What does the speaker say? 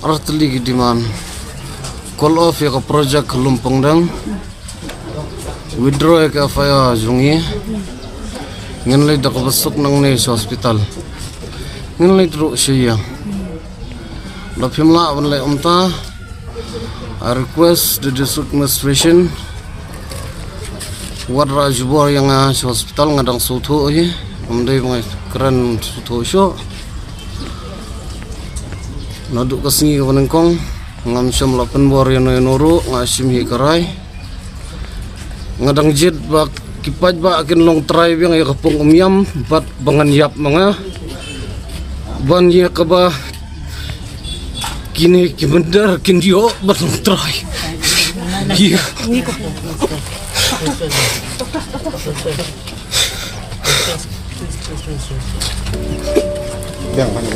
artli gidiman call off ya ka project lumpong dang withdraw ya ka faya jungi ngenlay da kabasok nang ne sa hospital ngenlay tru siya lapimla wanlay umta I request the district administration wadra jubor yang sa hospital ngadang suto ye umday mga keren suto syo naduk kasingi ka panengkong ngam syam lapan bor yan noro ngasim hi karay ngadang jet bak kipaj ba akin long trai yang ya kapung umyam bat bangan yap mga ban ya kaba kini mynder kindio bat long trai iya yang mana